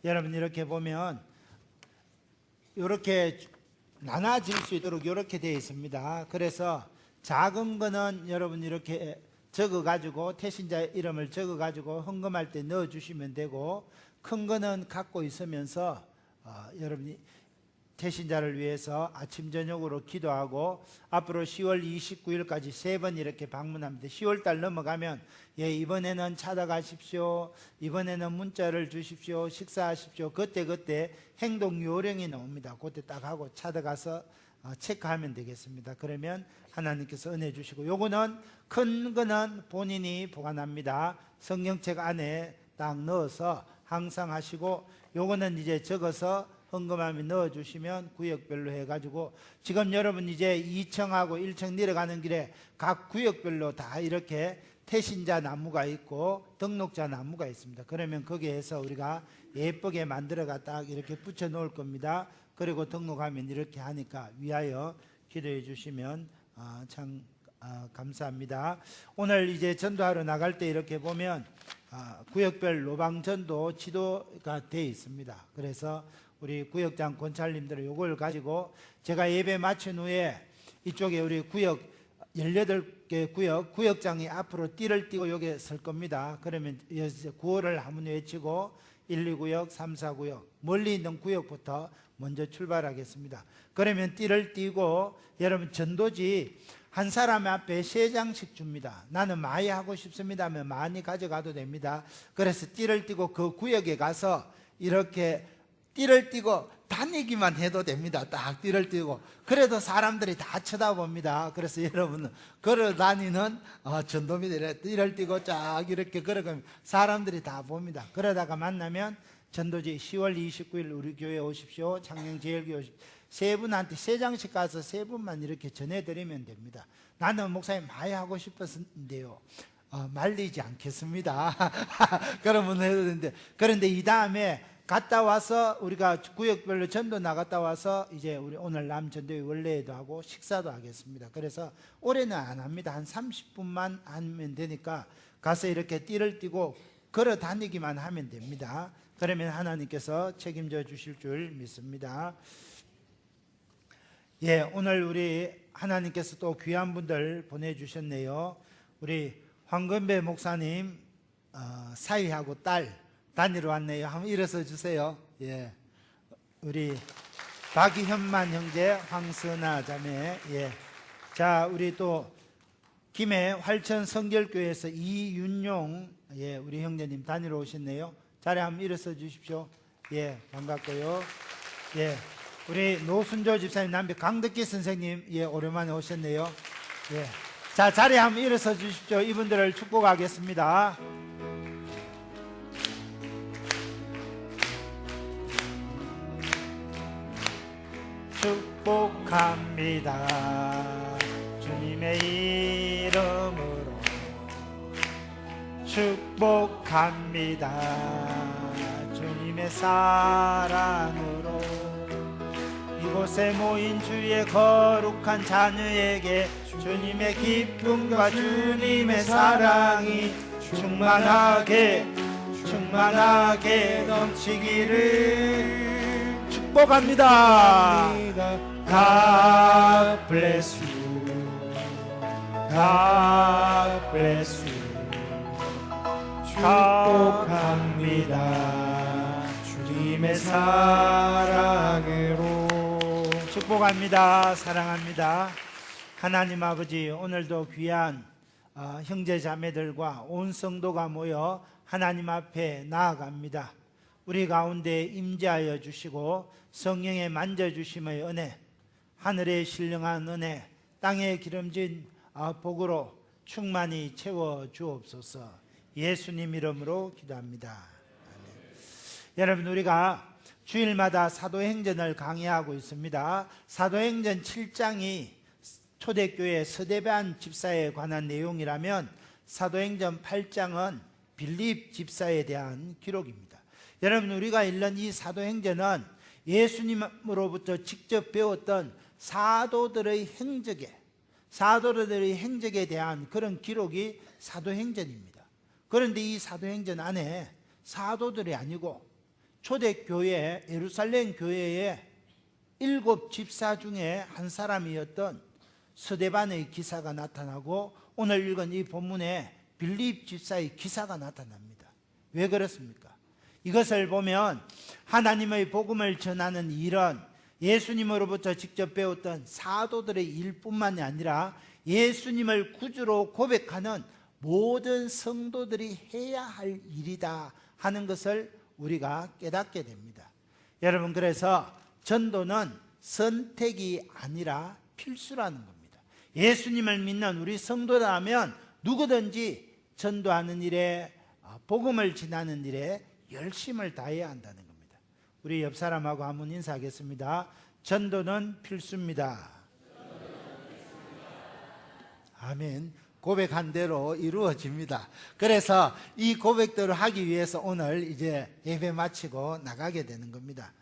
여러분 이렇게 보면 이렇게 나눠질 수 있도록 이렇게 되어 있습니다. 그래서 작은 거는 여러분 이렇게 적어 가지고 태신자 이름을 적어 가지고 헌금할 때 넣어 주시면 되고, 큰 거는 갖고 있으면서 여러분이 태신자를 위해서 아침 저녁으로 기도하고 앞으로 10월 29일까지 3번 이렇게 방문합니다. 10월달 넘어가면 이번에는 찾아가십시오, 이번에는 문자를 주십시오, 식사하십시오, 그때 행동 요령이 나옵니다. 그때 딱 하고 찾아가서 체크하면 되겠습니다. 그러면 하나님께서 은혜 주시고, 요거는 큰 거는 본인이 보관합니다. 성경책 안에 딱 넣어서 항상 하시고, 요거는 이제 적어서 헌금함에 넣어주시면 구역별로 해가지고, 지금 여러분 이제 2층하고 1층 내려가는 길에 각 구역별로 다 이렇게 태신자 나무가 있고 등록자 나무가 있습니다. 그러면 거기에서 우리가 예쁘게 만들어 갖다 이렇게 붙여 놓을 겁니다. 그리고 등록하면 이렇게 하니까 위하여 기도해 주시면 참 감사합니다. 오늘 이제 전도하러 나갈 때 이렇게 보면 구역별 로방전도 지도가 되어 있습니다. 그래서 우리 구역장 권찰님들은 이걸 가지고 제가 예배 마친 후에 이쪽에 우리 구역 18개 구역장이 앞으로 띠를 띠고 여기에 설 겁니다. 그러면 구호를 한번 외치고 1, 2구역, 3, 4구역 멀리 있는 구역부터 먼저 출발하겠습니다. 그러면 띠를 띠고 여러분 전도지 한 사람 앞에 3장씩 줍니다. 나는 많이 하고 싶습니다 하면 많이 가져가도 됩니다. 그래서 띠를 띠고 그 구역에 가서 이렇게 띠를 띠고 다니기만 해도 됩니다. 딱 띠를 띠고. 그래도 사람들이 다 쳐다봅니다. 그래서 여러분은 걸어 다니는 전도민들이 띠를 띠고 쫙 이렇게 걸어가면 사람들이 다 봅니다. 그러다가 만나면 전도지 10월 29일 우리 교회 오십시오, 창녕제일교회 오십시오, 3분한테 3장씩 가서 3분만 이렇게 전해드리면 됩니다. 나는 목사님 많이 하고 싶었는데요, 말리지 않겠습니다. 그러면 해도 되는데, 그런데 이 다음에 갔다 와서 우리가 구역별로 전도 나갔다 와서 이제 우리 오늘 남전도회 원래회도 하고 식사도 하겠습니다. 그래서 올해는 안 합니다. 한 30분만 하면 되니까 가서 이렇게 띠를 띠고 걸어 다니기만 하면 됩니다. 그러면 하나님께서 책임져 주실 줄 믿습니다. 오늘 우리 하나님께서 또 귀한 분들 보내주셨네요. 우리 황건배 목사님 사위하고 딸 다니러 왔네요. 한번 일어서 주세요. 우리 박희현만 형제, 황선아 자매. 자, 우리 또 김해 활천 성결교회에서 이윤용 우리 형제님 다니러 오셨네요. 자리 한번 일어서 주십시오. 반갑고요. 우리 노순조 집사님 남편 강덕기 선생님 오랜만에 오셨네요. 자, 자리 한번 일어서 주십시오. 이분들을 축복하겠습니다. 축복합니다. 주님의 이름으로 축복합니다. 주님의 사랑으로 이곳에 모인 주의 거룩한 자녀에게 주님의 기쁨과 주님의 사랑이 충만하게 넘치기를 축복합니다. God bless you. God bless you. 축복합니다. 주님의 사랑으로 축복합니다. 사랑합니다. 하나님 아버지, 오늘도 귀한 형제 자매들과 온 성도가 모여 하나님 앞에 나아갑니다. 우리 가운데 임재하여 주시고 성령의 만져주심의 은혜, 하늘의 신령한 은혜, 땅에 기름진 복으로 충만히 채워 주옵소서. 예수님 이름으로 기도합니다. 아멘. 여러분, 우리가 주일마다 사도행전을 강의하고 있습니다. 사도행전 7장이 초대교회 서대반 집사에 관한 내용이라면 사도행전 8장은 빌립 집사에 대한 기록입니다. 여러분, 우리가 읽는 이 사도행전은 예수님으로부터 직접 배웠던 사도들의 행적에 대한 그런 기록이 사도행전입니다. 그런데 이 사도행전 안에 사도들이 아니고 초대교회 예루살렘 교회의 7 집사 중에 한 사람이었던 스데반의 기사가 나타나고 오늘 읽은 이 본문에 빌립 집사의 기사가 나타납니다. 왜 그렇습니까? 이것을 보면 하나님의 복음을 전하는 일은 예수님으로부터 직접 배웠던 사도들의 일뿐만이 아니라 예수님을 구주로 고백하는 모든 성도들이 해야 할 일이다 하는 것을 우리가 깨닫게 됩니다. 여러분, 그래서 전도는 선택이 아니라 필수라는 겁니다. 예수님을 믿는 우리 성도라면 누구든지 전도하는 일에, 복음을 전하는 일에 열심을 다해야 한다는 겁니다. 우리 옆 사람하고 한번 인사하겠습니다. 전도는 필수입니다. 아멘. 고백한 대로 이루어집니다. 그래서 이 고백대로 하기 위해서 오늘 이제 예배 마치고 나가게 되는 겁니다.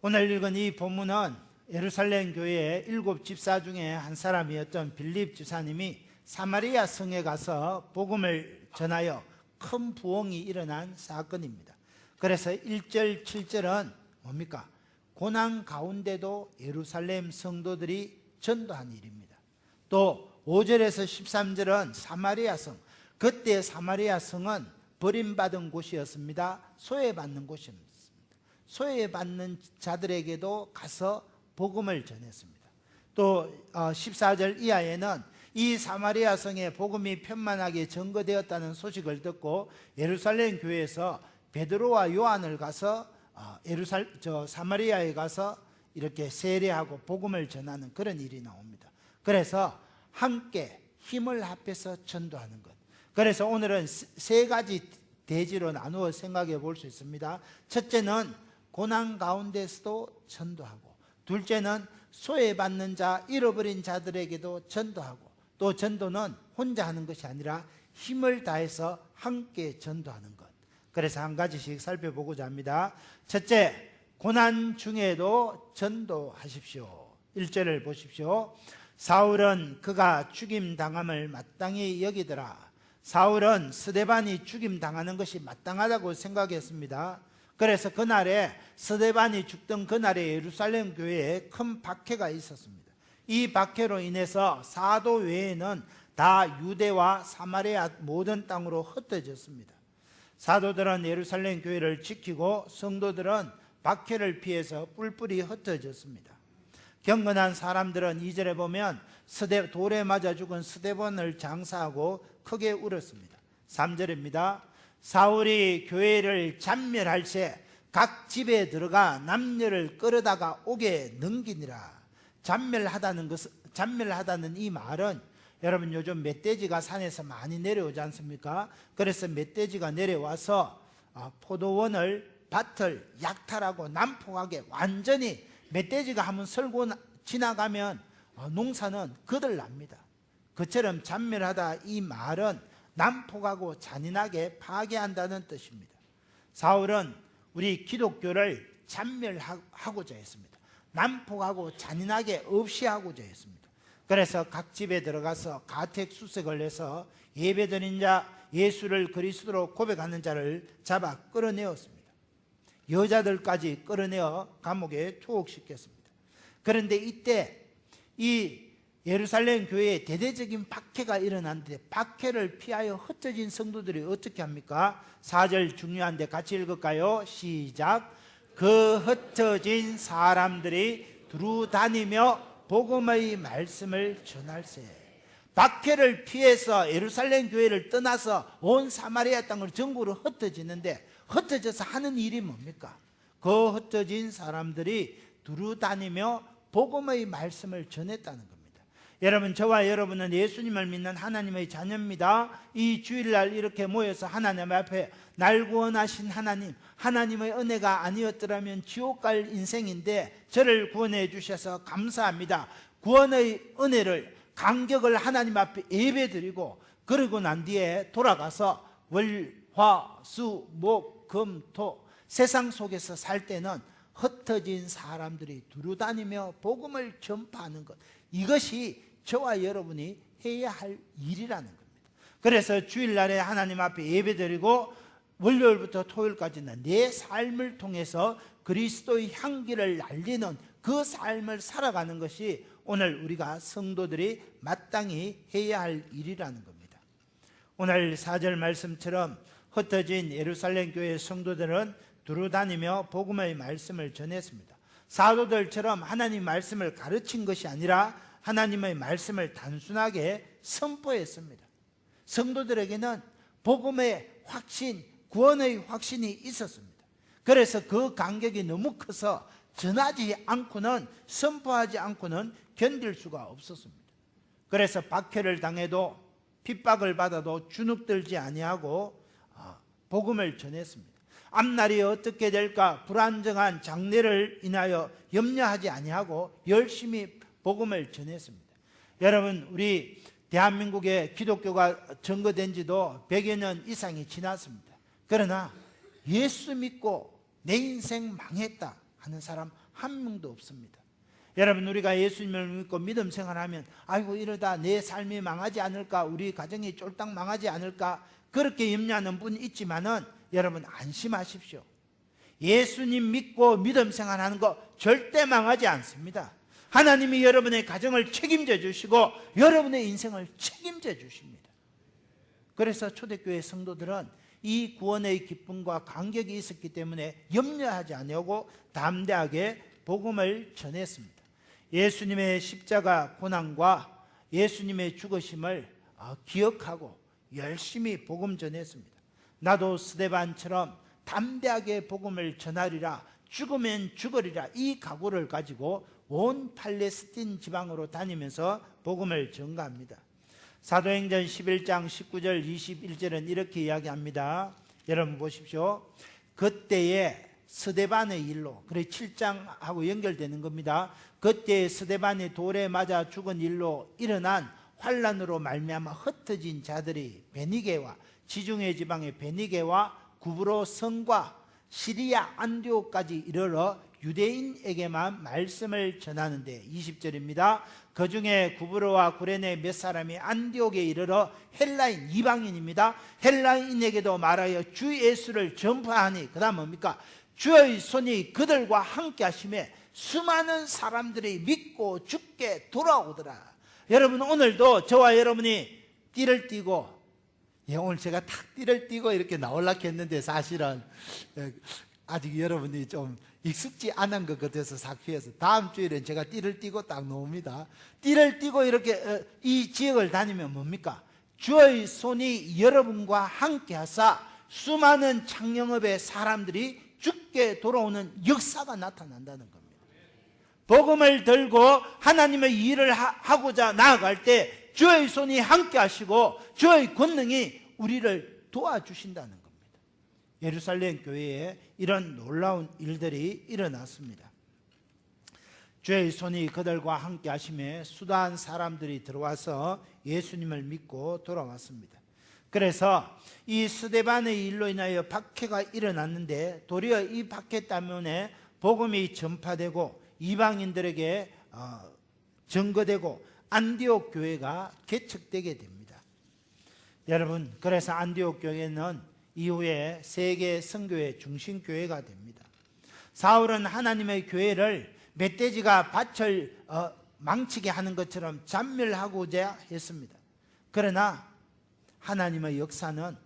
오늘 읽은 이 본문은 예루살렘 교회의 7 집사 중에 한 사람이었던 빌립 집사님이 사마리아 성에 가서 복음을 전하여 큰 부흥이 일어난 사건입니다. 그래서 1절 7절은 뭡니까? 고난 가운데도 예루살렘 성도들이 전도한 일입니다. 또 5절에서 13절은 사마리아 성, 그때 사마리아 성은 버림받은 곳이었습니다. 소외받는 곳이었습니다. 소외받는 자들에게도 가서 복음을 전했습니다. 또 14절 이하에는 이 사마리아 성에 복음이 편만하게 전거되었다는 소식을 듣고 예루살렘 교회에서 베드로와 요한을 가서 사마리아에 가서 이렇게 세례하고 복음을 전하는 그런 일이 나옵니다. 그래서 함께 힘을 합해서 전도하는 것. 그래서 오늘은 3가지 대지로 나누어 생각해 볼 수 있습니다. 첫째는 고난 가운데서도 전도하고, 둘째는 소외받는 자, 잃어버린 자들에게도 전도하고, 또 전도는 혼자 하는 것이 아니라 힘을 다해서 함께 전도하는 것. 그래서 한 가지씩 살펴보고자 합니다. 첫째, 고난 중에도 전도하십시오. 1절을 보십시오. 사울은 그가 죽임당함을 마땅히 여기더라. 사울은 스데반이 죽임당하는 것이 마땅하다고 생각했습니다. 그래서 그날에 스데반이 죽던 그날에 예루살렘 교회에 큰 박해가 있었습니다. 이 박해로 인해서 사도 외에는 다 유대와 사마리아 모든 땅으로 흩어졌습니다. 사도들은 예루살렘 교회를 지키고 성도들은 박해를 피해서 뿔뿔이 흩어졌습니다. 경건한 사람들은 2절에 보면 돌에 맞아 죽은 스데반을 장사하고 크게 울었습니다. 3절입니다. 사울이 교회를 잔멸할 새 각 집에 들어가 남녀를 끌어다가 옥에 넘기니라. 잔멸하다는 이 말은, 여러분 요즘 멧돼지가 산에서 많이 내려오지 않습니까? 그래서 멧돼지가 내려와서 밭을 약탈하고 난폭하게 완전히, 멧돼지가 한번 설고 지나가면 농사는 거들납니다. 그처럼 잔멸하다 이 말은 난폭하고 잔인하게 파괴한다는 뜻입니다. 사울은 우리 기독교를 잔멸하고자 했습니다. 난폭하고 잔인하게 없이 하고자 했습니다. 그래서 각 집에 들어가서 가택수색을 해서 예배드린 자, 예수를 그리스도로 고백하는 자를 잡아 끌어내었습니다. 여자들까지 끌어내어 감옥에 투옥시켰습니다. 그런데 이때 이 예루살렘 교회에 대대적인 박해가 일어났는데, 박해를 피하여 흩어진 성도들이 어떻게 합니까? 4절 중요한데 같이 읽을까요? 시작. 그 흩어진 사람들이 두루 다니며 복음의 말씀을 전할세. 박해를 피해서 예루살렘 교회를 떠나서 온 사마리아 땅을 전국으로 흩어지는데, 흩어져서 하는 일이 뭡니까? 그 흩어진 사람들이 두루 다니며 복음의 말씀을 전했다는 겁니다. 여러분, 저와 여러분은 예수님을 믿는 하나님의 자녀입니다. 이 주일날 이렇게 모여서 하나님 앞에 날 구원하신 하나님의 은혜가 아니었더라면 지옥 갈 인생인데 저를 구원해 주셔서 감사합니다. 구원의 은혜를, 감격을 하나님 앞에 예배드리고, 그러고 난 뒤에 돌아가서 월, 화, 수, 목, 금, 토, 세상 속에서 살 때는 흩어진 사람들이 두루 다니며 복음을 전파하는 것, 이것이 저와 여러분이 해야 할 일이라는 겁니다. 그래서 주일날에 하나님 앞에 예배드리고 월요일부터 토요일까지는 내 삶을 통해서 그리스도의 향기를 날리는 그 삶을 살아가는 것이 오늘 우리가 성도들이 마땅히 해야 할 일이라는 겁니다. 오늘 4절 말씀처럼 흩어진 예루살렘 교회 성도들은 두루다니며 복음의 말씀을 전했습니다. 사도들처럼 하나님 말씀을 가르친 것이 아니라 하나님의 말씀을 단순하게 선포했습니다. 성도들에게는 복음의 확신, 구원의 확신이 있었습니다. 그래서 그 간격이 너무 커서 전하지 않고는, 선포하지 않고는 견딜 수가 없었습니다. 그래서 박해를 당해도, 핍박을 받아도 주눅들지 아니하고 복음을 전했습니다. 앞날이 어떻게 될까 불안정한 장래를 인하여 염려하지 아니하고 열심히 복음을 전했습니다. 여러분, 우리 대한민국에 기독교가 전거된 지도 100여 년 이상이 지났습니다. 그러나 예수 믿고 내 인생 망했다 하는 사람 한 명도 없습니다. 여러분, 우리가 예수님을 믿고 믿음 생활하면 아이고 이러다 내 삶이 망하지 않을까, 우리 가정이 쫄딱 망하지 않을까, 그렇게 염려하는 분이 있지만은 여러분 안심하십시오. 예수님 믿고 믿음 생활하는 거 절대 망하지 않습니다. 하나님이 여러분의 가정을 책임져 주시고 여러분의 인생을 책임져 주십니다. 그래서 초대교회 성도들은 이 구원의 기쁨과 감격이 있었기 때문에 염려하지 아니하고 담대하게 복음을 전했습니다. 예수님의 십자가 고난과 예수님의 죽으심을 기억하고 열심히 복음 전했습니다. 나도 스데반처럼 담대하게 복음을 전하리라, 죽으면 죽으리라, 이 각오를 가지고 온 팔레스틴 지방으로 다니면서 복음을 전가합니다. 사도행전 11장 19절 21절은 이렇게 이야기합니다. 여러분 보십시오. 그때에 스데반의 일로, 그래 7장하고 연결되는 겁니다. 그때 스데반이 돌에 맞아 죽은 일로 일어난 환란으로 말미암아 흩어진 자들이 베니게와 지중해 지방의 베니게와 구브로 성과 시리아 안디옥까지 이르러 유대인에게만 말씀을 전하는데, 20절입니다. 그 중에 구브로와 구레네 몇 사람이 안디옥에 이르러 헬라인, 이방인입니다. 헬라인에게도 말하여 주 예수를 전파하니, 그 다음 뭡니까? 주의 손이 그들과 함께 하심에 수많은 사람들이 믿고 죽게 돌아오더라. 여러분, 오늘도 저와 여러분이 띠를 띠고, 오늘 제가 탁 띠를 띠고 이렇게 나오려고 했는데 사실은 아직 여러분이 좀 익숙지 않은 것 같아서 사퀴해서 다음 주일엔 제가 띠를 띠고 딱 나옵니다. 띠를 띠고 이렇게 이 지역을 다니면 뭡니까? 주의 손이 여러분과 함께 하사 수많은 창녕업의 사람들이 죽게 돌아오는 역사가 나타난다는 겁니다. 복음을 들고 하나님의 일을 하고자 나아갈 때 주의 손이 함께 하시고 주의 권능이 우리를 도와주신다는 겁니다. 예루살렘 교회에 이런 놀라운 일들이 일어났습니다. 주의 손이 그들과 함께 하심에 수다한 사람들이 들어와서 예수님을 믿고 돌아왔습니다. 그래서 이 스데반의 일로 인하여 박해가 일어났는데 도리어 이 박해 때문에 복음이 전파되고 이방인들에게 전거되고 안디옥 교회가 개척되게 됩니다. 여러분, 그래서 안디옥 교회는 이후에 세계 선교의 중심 교회가 됩니다. 사울은 하나님의 교회를 멧돼지가 밭을 망치게 하는 것처럼 잔멸하고자 했습니다. 그러나 하나님의 역사는,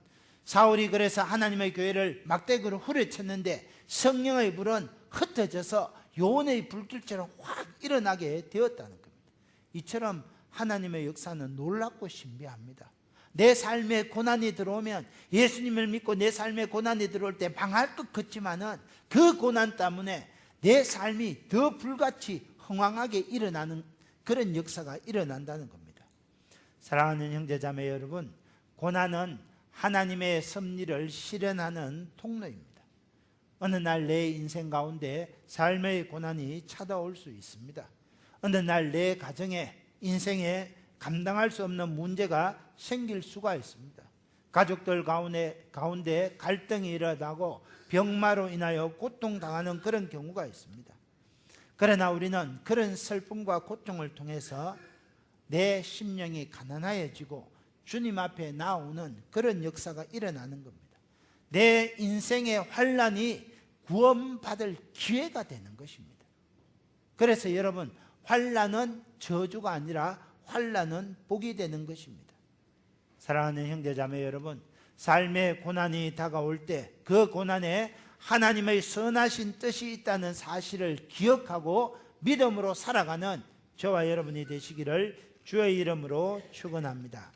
사울이 그래서 하나님의 교회를 막대기로 후려쳤는데 성령의 불은 흩어져서 요원의 불길처럼 확 일어나게 되었다는 겁니다. 이처럼 하나님의 역사는 놀랍고 신비합니다. 내 삶에 고난이 들어오면, 예수님을 믿고 내 삶에 고난이 들어올 때 망할 것 같지만은 그 고난 때문에 내 삶이 더 불같이 흥황하게 일어나는 그런 역사가 일어난다는 겁니다. 사랑하는 형제자매 여러분, 고난은 하나님의 섭리를 실현하는 통로입니다. 어느 날 내 인생 가운데 삶의 고난이 찾아올 수 있습니다. 어느 날 내 가정에, 인생에 감당할 수 없는 문제가 생길 수가 있습니다. 가족들 가운데 갈등이 일어나고 병마로 인하여 고통당하는 그런 경우가 있습니다. 그러나 우리는 그런 슬픔과 고통을 통해서 내 심령이 가난해지고 주님 앞에 나오는 그런 역사가 일어나는 겁니다. 내 인생의 환난이 구원받을 기회가 되는 것입니다. 그래서 여러분, 환난은 저주가 아니라 환난은 복이 되는 것입니다. 사랑하는 형제자매 여러분, 삶의 고난이 다가올 때 그 고난에 하나님의 선하신 뜻이 있다는 사실을 기억하고 믿음으로 살아가는 저와 여러분이 되시기를 주의 이름으로 축원합니다.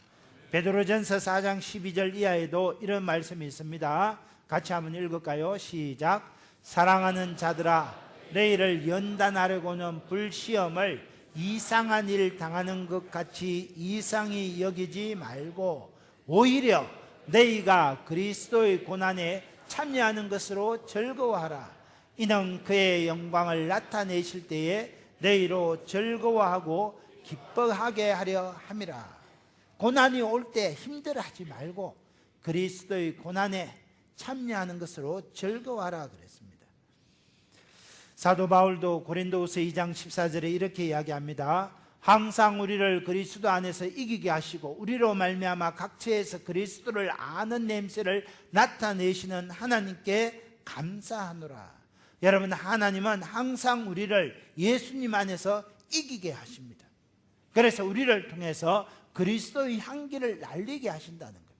베드로전서 4장 12절 이하에도 이런 말씀이 있습니다. 같이 한번 읽을까요? 시작. 사랑하는 자들아, 너희를 연단하려고는 불시험을 이상한 일 당하는 것 같이 이상히 여기지 말고 오히려 너희가 그리스도의 고난에 참여하는 것으로 즐거워하라. 이는 그의 영광을 나타내실 때에 너희로 즐거워하고 기뻐하게 하려 함이라. 고난이 올 때 힘들어하지 말고 그리스도의 고난에 참여하는 것으로 즐거워하라 그랬습니다. 사도 바울도 고린도후서 2장 14절에 이렇게 이야기합니다. 항상 우리를 그리스도 안에서 이기게 하시고 우리로 말미암아 각처에서 그리스도를 아는 냄새를 나타내시는 하나님께 감사하노라. 여러분, 하나님은 항상 우리를 예수님 안에서 이기게 하십니다. 그래서 우리를 통해서 그리스도의 향기를 날리게 하신다는 겁니다.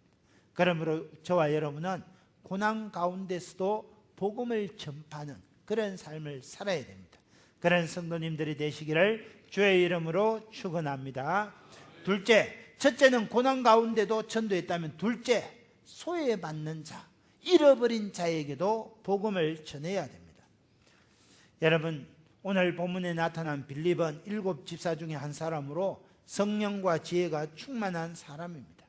그러므로 저와 여러분은 고난 가운데서도 복음을 전파하는 그런 삶을 살아야 됩니다. 그런 성도님들이 되시기를 주의 이름으로 축원합니다. 둘째, 첫째는 고난 가운데도 전도했다면, 둘째, 소외받는 자, 잃어버린 자에게도 복음을 전해야 됩니다. 여러분, 오늘 본문에 나타난 빌립은 7 집사 중에 한 사람으로 성령과 지혜가 충만한 사람입니다.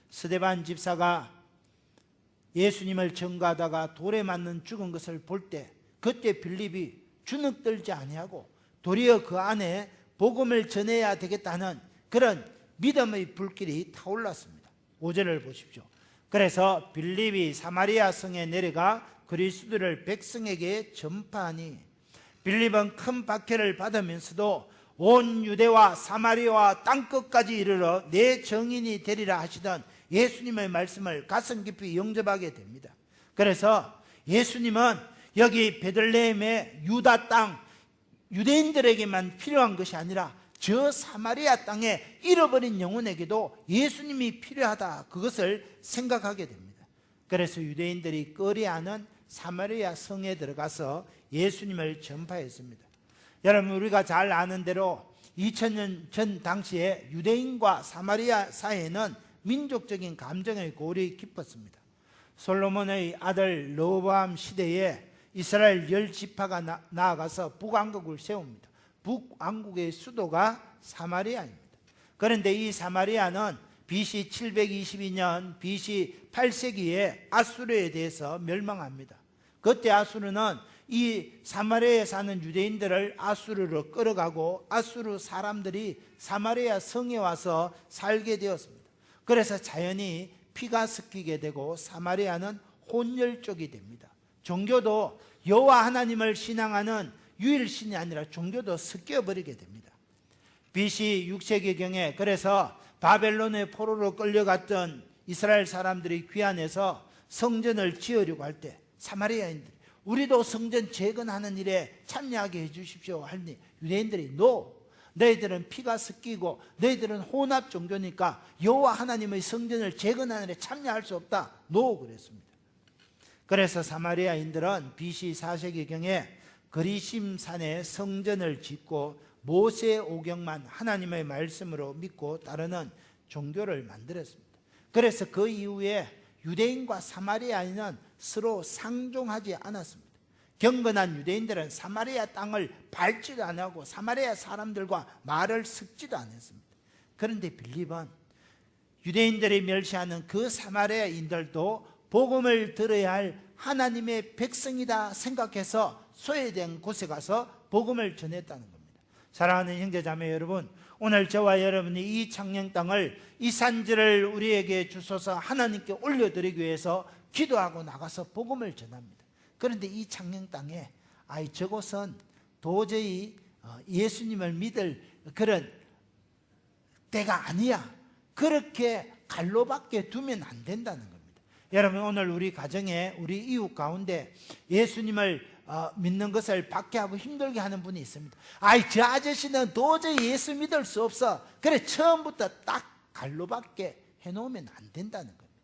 스데반 집사가 예수님을 전가하다가 돌에 맞는 죽은 것을 볼 때 그때 빌립이 주눅들지 아니하고 도리어 그 안에 복음을 전해야 되겠다는 그런 믿음의 불길이 타올랐습니다. 5절을 보십시오. 그래서 빌립이 사마리아 성에 내려가 그리스도를 백성에게 전파하니, 빌립은 큰 박해를 받으면서도 온 유대와 사마리아와 땅끝까지 이르러 내 정인이 되리라 하시던 예수님의 말씀을 가슴 깊이 영접하게 됩니다. 그래서 예수님은 여기 베들레헴의 유다 땅, 유대인들에게만 필요한 것이 아니라 저 사마리아 땅에 잃어버린 영혼에게도 예수님이 필요하다, 그것을 생각하게 됩니다. 그래서 유대인들이 꺼려하는 사마리아 성에 들어가서 예수님을 전파했습니다. 여러분, 우리가 잘 아는 대로 2000년 전 당시에 유대인과 사마리아 사이에는 민족적인 감정의 고리 깊었습니다. 솔로몬의 아들 르호보암 시대에 이스라엘 10지파가 나아가서 북왕국을 세웁니다. 북왕국의 수도가 사마리아입니다. 그런데 이 사마리아는 BC 722년, BC 8세기에 아수르에 대해서 멸망합니다. 그때 아수르는 이 사마리아에 사는 유대인들을 아수르로 끌어가고 아수르 사람들이 사마리아 성에 와서 살게 되었습니다. 그래서 자연히 피가 섞이게 되고 사마리아는 혼혈족이 됩니다. 종교도 여호와 하나님을 신앙하는 유일신이 아니라 종교도 섞여버리게 됩니다. BC 6세기경에 그래서 바벨론의 포로로 끌려갔던 이스라엘 사람들이 귀환해서 성전을 지으려고 할 때 사마리아인들이 우리도 성전 재건하는 일에 참여하게 해주십시오 하니 유대인들이 너희들은 피가 섞이고 너희들은 혼합 종교니까 여호와 하나님의 성전을 재건하는 일에 참여할 수 없다. 그랬습니다. 그래서 사마리아인들은 BC 4세기경에 그리심산에 성전을 짓고 모세 오경만 하나님의 말씀으로 믿고 따르는 종교를 만들었습니다. 그래서 그 이후에 유대인과 사마리아인은 서로 상종하지 않았습니다. 경건한 유대인들은 사마리아 땅을 밟지도 않고 사마리아 사람들과 말을 섞지도 않았습니다. 그런데 빌립은 유대인들이 멸시하는 그 사마리아인들도 복음을 들어야 할 하나님의 백성이다 생각해서 소외된 곳에 가서 복음을 전했다는 겁니다. 사랑하는 형제자매 여러분, 오늘 저와 여러분이 이 창녕 땅을, 이 산지를 우리에게 주소서 하나님께 올려드리기 위해서 기도하고 나가서 복음을 전합니다. 그런데 이 창녕 땅에 저곳은 도저히 예수님을 믿을 그런 때가 아니야, 그렇게 갈로밖에 두면 안 된다는 겁니다. 여러분 오늘 우리 가정에 우리 이웃 가운데 예수님을 믿는 것을 박해하고 힘들게 하는 분이 있습니다. 아이 저 아저씨는 도저히 예수 믿을 수 없어. 그래 처음부터 딱 갈로밖에 해놓으면 안 된다는 겁니다.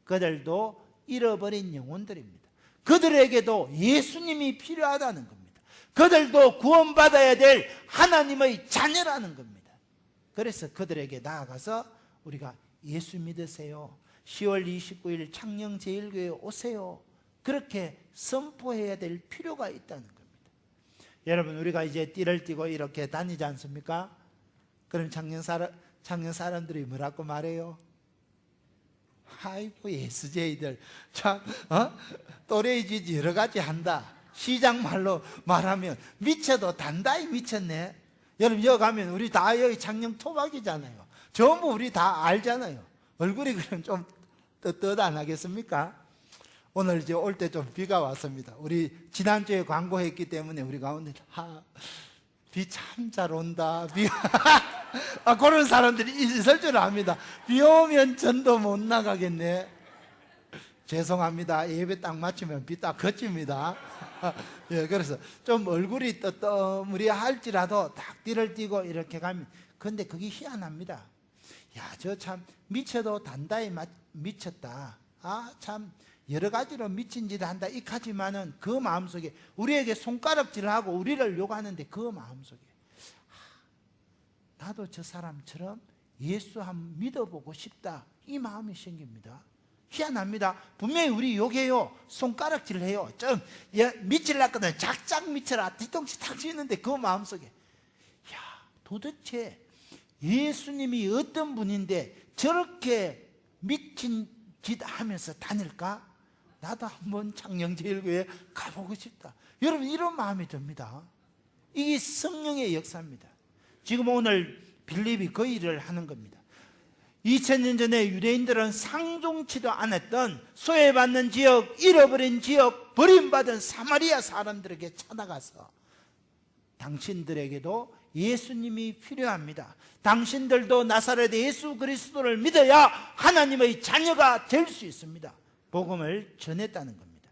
그들도 잃어버린 영혼들입니다. 그들에게도 예수님이 필요하다는 겁니다. 그들도 구원받아야 될 하나님의 자녀라는 겁니다. 그래서 그들에게 나아가서 우리가 예수 믿으세요, 10월 29일 창녕제일교회 오세요, 그렇게 선포해야 될 필요가 있다는 겁니다. 여러분 우리가 이제 띠를 띠고 이렇게 다니지 않습니까? 그럼 창녕 사람들이 뭐라고 말해요? 아이고 예수제이들 참 또래이지 여러 가지 한다. 시장 말로 말하면 미쳐도 단단히 미쳤네. 여러분 여기 가면 우리 다 여기 창녕 토박이잖아요. 전부 우리 다 알잖아요. 얼굴이 그럼 좀 떳떳 안 하겠습니까? 오늘 이제 올 때 좀 비가 왔습니다. 우리 지난주에 광고했기 때문에 우리 가운데 비 참 잘 온다. 그런 사람들이 있을 줄 압니다. 비 오면 전도 못 나가겠네. 죄송합니다. 예배 딱 마치면 비 딱 그칩니다. 예, 그래서 좀 얼굴이 떠떠무리할지라도 딱 띠를 띠고 이렇게 가면, 근데 그게 희한합니다. 야, 저 참 미쳐도 단단히 미쳤다. 참 여러 가지로 미친 짓을 한다. 이까지만은 그 마음속에 우리에게 손가락질하고 우리를 욕하는데 그 마음속에 나도 저 사람처럼 예수 한번 믿어보고 싶다, 이 마음이 생깁니다. 희한합니다. 분명히 우리 욕해요, 손가락질을 해요, 좀 미칠라거든 작작 미쳐라 뒤통수 탁 치는데 그 마음속에 도대체 예수님이 어떤 분인데 저렇게 미친 짓 하면서 다닐까? 나도 한번 창녕제일교회 가보고 싶다. 여러분 이런 마음이 듭니다. 이게 성령의 역사입니다. 지금 오늘 빌립이 그 일을 하는 겁니다. 2000년 전에 유대인들은 상종치도 않았던 소외받는 지역, 잃어버린 지역, 버림받은 사마리아 사람들에게 찾아가서 당신들에게도 예수님이 필요합니다. 당신들도 나사렛 예수 그리스도를 믿어야 하나님의 자녀가 될 수 있습니다. 복음을 전했다는 겁니다.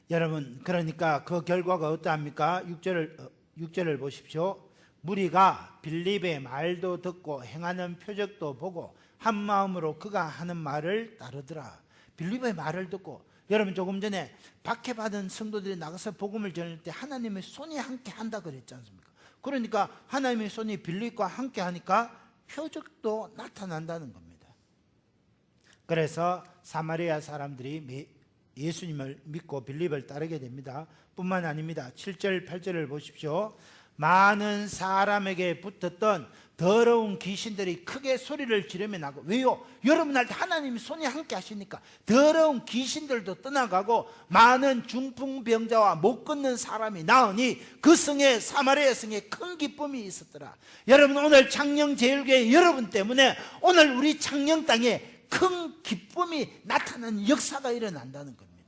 여러분 그러니까 그 결과가 어떠합니까? 6절을 보십시오. 무리가 빌립의 말도 듣고 행하는 표적도 보고 한 마음으로 그가 하는 말을 따르더라. 빌립의 말을 듣고, 여러분 조금 전에 박해받은 성도들이 나가서 복음을 전할 때 하나님의 손이 함께 한다 그랬지 않습니까? 그러니까 하나님의 손이 빌립과 함께 하니까 표적도 나타난다는 겁니다. 그래서 사마리아 사람들이 예수님을 믿고 빌립을 따르게 됩니다. 뿐만 아닙니다. 7절 8절을 보십시오. 많은 사람에게 붙었던 더러운 귀신들이 크게 소리를 지르며 나고, 왜요? 여러분 할 때 하나님이 손이 함께 하시니까 더러운 귀신들도 떠나가고 많은 중풍병자와 못 걷는 사람이 나으니 그 성에, 사마리아 성에 큰 기쁨이 있었더라. 여러분 오늘 창녕제일교회 여러분 때문에 오늘 우리 창녕 땅에 큰 기쁨이 나타나는 역사가 일어난다는 겁니다.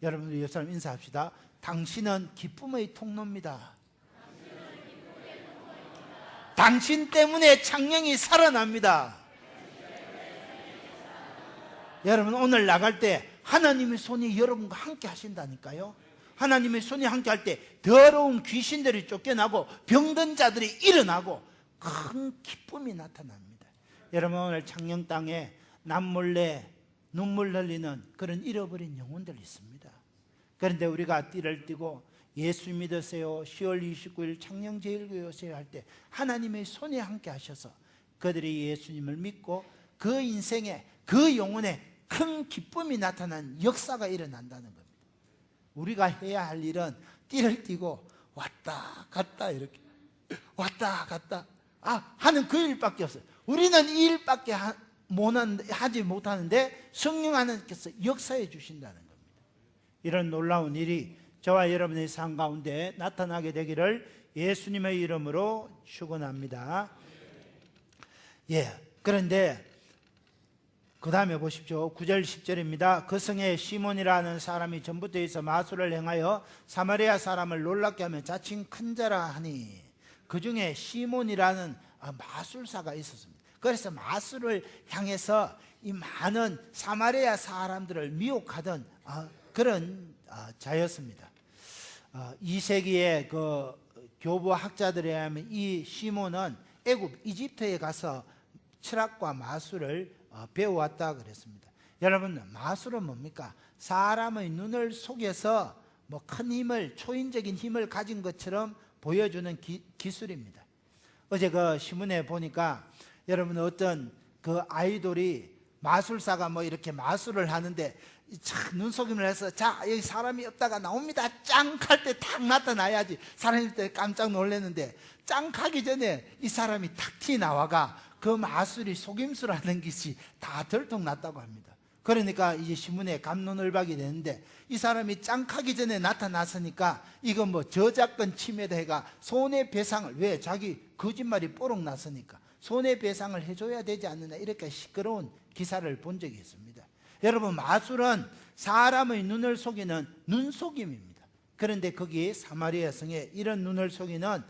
여러분 우리 옆 사람 인사합시다. 당신은 기쁨의 통로입니다. 당신 때문에 창녕이 살아납니다. 여러분 오늘 나갈 때 하나님의 손이 여러분과 함께 하신다니까요. 하나님의 손이 함께 할 때 더러운 귀신들이 쫓겨나고 병든 자들이 일어나고 큰 기쁨이 나타납니다. 여러분 오늘 창녕 땅에 남몰래 눈물 흘리는 그런 잃어버린 영혼들이 있습니다. 그런데 우리가 띠를 띠고 예수 믿으세요, 10월 29일 창녕제일교회 오세요 할 때 하나님의 손이 함께 하셔서 그들이 예수님을 믿고 그 인생에, 그 영혼에 큰 기쁨이 나타난 역사가 일어난다는 겁니다. 우리가 해야 할 일은 띠를 띠고 왔다 갔다 이렇게 왔다 갔다 하는 그 일밖에 없어요. 우리는 이 일밖에 하지 못하는데 성령 하나님께서 역사해 주신다는 겁니다. 이런 놀라운 일이 저와 여러분의 삶 가운데 나타나게 되기를 예수님의 이름으로 축원합니다. 그런데 그 다음에 보십시오. 9절 10절입니다. 그 성에 시몬이라는 사람이 전부터 있어 마술을 행하여 사마리아 사람을 놀랍게 하며 자칭 큰 자라 하니, 그 중에 시몬이라는 마술사가 있었습니다. 그래서 마술을 향해서 이 많은 사마리아 사람들을 미혹하던 그런 자였습니다. 2세기의 그 교부 학자들에 의하면 이 시몬은 애굽 이집트에 가서 철학과 마술을 배워왔다 그랬습니다. 여러분, 마술은 뭡니까? 사람의 눈을 속여서 뭐 큰 힘을, 초인적인 힘을 가진 것처럼 보여주는 기술입니다. 어제 그 신문에 보니까 여러분, 어떤 그 아이돌이 마술사가 뭐 이렇게 마술을 하는데 눈속임을 해서 자, 여기 사람이 없다가 나옵니다. 짱 할 때 탁 나타나야지 사람일 때 깜짝 놀랐는데, 짱 가기 전에 이 사람이 탁 튀나와가 그 마술이 속임수라는 것이 다 들통났다고 합니다. 그러니까 이제 신문에 갑론을박이 되는데, 이 사람이 짱하기 전에 나타났으니까 이건 뭐 저작권 침해다 해가 손해배상을, 왜? 자기 거짓말이 뽀록 났으니까 손해배상을 해줘야 되지 않느냐, 이렇게 시끄러운 기사를 본 적이 있습니다. 여러분, 마술은 사람의 눈을 속이는 눈속임입니다. 그런데 거기 사마리아 성에 이런 눈을 속이는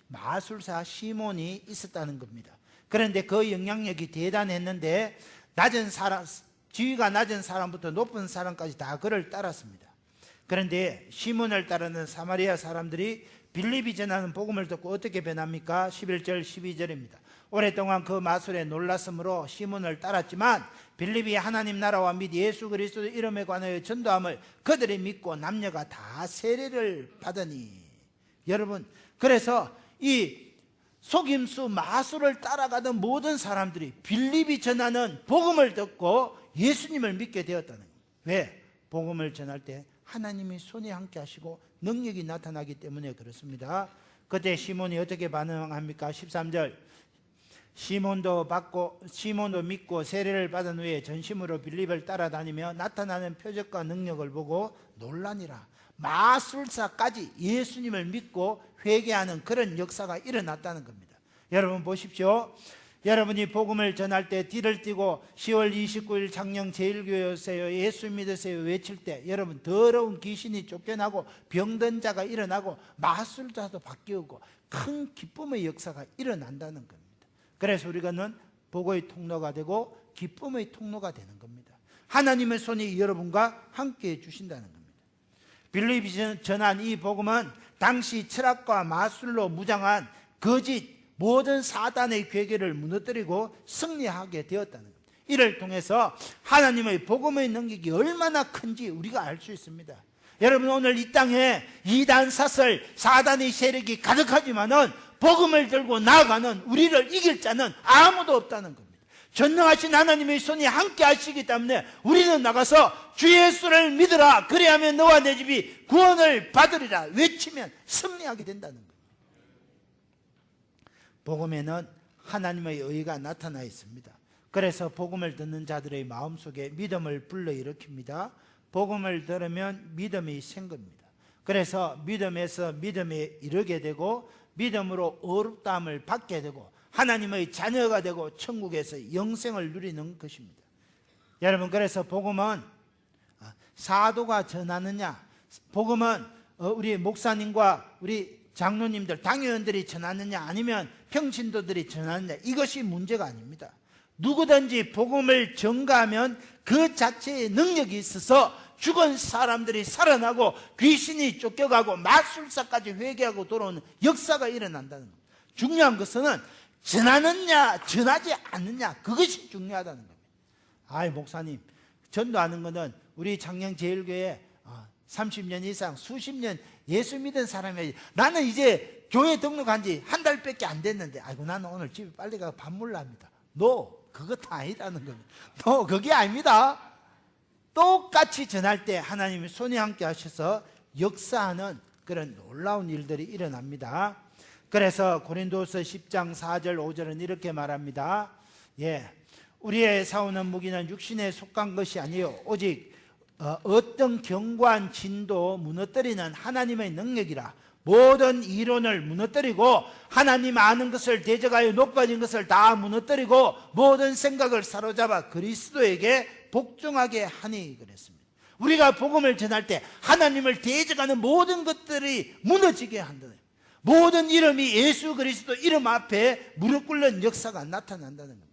마술사 시몬이 있었다는 겁니다. 그런데 그 영향력이 대단했는데 낮은 사람, 지위가 낮은 사람부터 높은 사람까지 다 그를 따랐습니다. 그런데 시몬을 따르는 사마리아 사람들이 빌립이 전하는 복음을 듣고 어떻게 변합니까? 11절 12절입니다. 오랫동안 그 마술에 놀랐으므로 시몬을 따랐지만 빌립이 하나님 나라와 및 예수 그리스도 이름에 관하여 전도함을 그들이 믿고 남녀가 다 세례를 받으니. 여러분, 그래서 이 속임수 마술을 따라가던 모든 사람들이 빌립이 전하는 복음을 듣고 예수님을 믿게 되었다는 거예요. 왜? 복음을 전할 때 하나님이 손에 함께 하시고 능력이 나타나기 때문에 그렇습니다. 그때 시몬이 어떻게 반응합니까? 13절. 시몬도 믿고 세례를 받은 후에 전심으로 빌립을 따라다니며 나타나는 표적과 능력을 보고 놀라니라. 마술사까지 예수님을 믿고 회개하는 그런 역사가 일어났다는 겁니다. 여러분 보십시오. 여러분이 복음을 전할 때 뒤를 띠고 10월 29일 장령 제일교회 오세요, 예수 믿으세요 외칠 때 여러분, 더러운 귀신이 쫓겨나고 병든 자가 일어나고 마술자도 바뀌고 큰 기쁨의 역사가 일어난다는 겁니다. 그래서 우리가는 복의 통로가 되고 기쁨의 통로가 되는 겁니다. 하나님의 손이 여러분과 함께 해 주신다는 겁니다. 빌립이 전한 이 복음은 당시 철학과 마술로 무장한 거짓 모든 사단의 괴계를 무너뜨리고 승리하게 되었다는 겁니다. 이를 통해서 하나님의 복음의 능력이 얼마나 큰지 우리가 알 수 있습니다. 여러분, 오늘 이 땅에 이단 사슬 사단의 세력이 가득하지만은 복음을 들고 나아가는 우리를 이길 자는 아무도 없다는 겁니다. 전능하신 하나님의 손이 함께 하시기 때문에 우리는 나가서 주 예수를 믿으라, 그리하면 너와 내 집이 구원을 받으리라 외치면 승리하게 된다는 겁니다. 복음에는 하나님의 의가 나타나 있습니다. 그래서 복음을 듣는 자들의 마음속에 믿음을 불러일으킵니다. 복음을 들으면 믿음이 생깁니다. 그래서 믿음에서 믿음에 이르게 되고 믿음으로 의롭다함을 받게 되고 하나님의 자녀가 되고 천국에서 영생을 누리는 것입니다. 여러분, 그래서 복음은 사도가 전하느냐, 복음은 우리 목사님과 우리 장로님들, 당회원들이 전하느냐, 아니면 평신도들이 전하느냐, 이것이 문제가 아닙니다. 누구든지 복음을 전가하면 그 자체의 능력이 있어서 죽은 사람들이 살아나고 귀신이 쫓겨가고 마술사까지 회개하고 돌아오는 역사가 일어난다는 겁니다. 중요한 것은 전하느냐 전하지 않느냐, 그것이 중요하다는 겁니다. 아이, 목사님, 전도하는 것은 우리 장령제일교회 30년 이상 수십 년 예수 믿은 사람이, 나는 이제 교회 등록한 지 한 달밖에 안 됐는데 아이고, 나는 오늘 집에 빨리 가서 밥 먹으랍니다. 그것 아니라는 겁니다. 그게 아닙니다. 똑같이 전할 때 하나님이 손이 함께 하셔서 역사하는 그런 놀라운 일들이 일어납니다. 그래서 고린도서 10장 4절 5절은 이렇게 말합니다. 우리의 싸우는 무기는 육신에 속한 것이 아니요 오직 어떤 견고한 진도 무너뜨리는 하나님의 능력이라. 모든 이론을 무너뜨리고 하나님 아는 것을 대적하여 높아진 것을 다 무너뜨리고 모든 생각을 사로잡아 그리스도에게 복종하게 하니 그랬습니다. 우리가 복음을 전할 때 하나님을 대적하는 모든 것들이 무너지게 한다는, 모든 이름이 예수 그리스도 이름 앞에 무릎 꿇는 역사가 나타난다는 겁니다.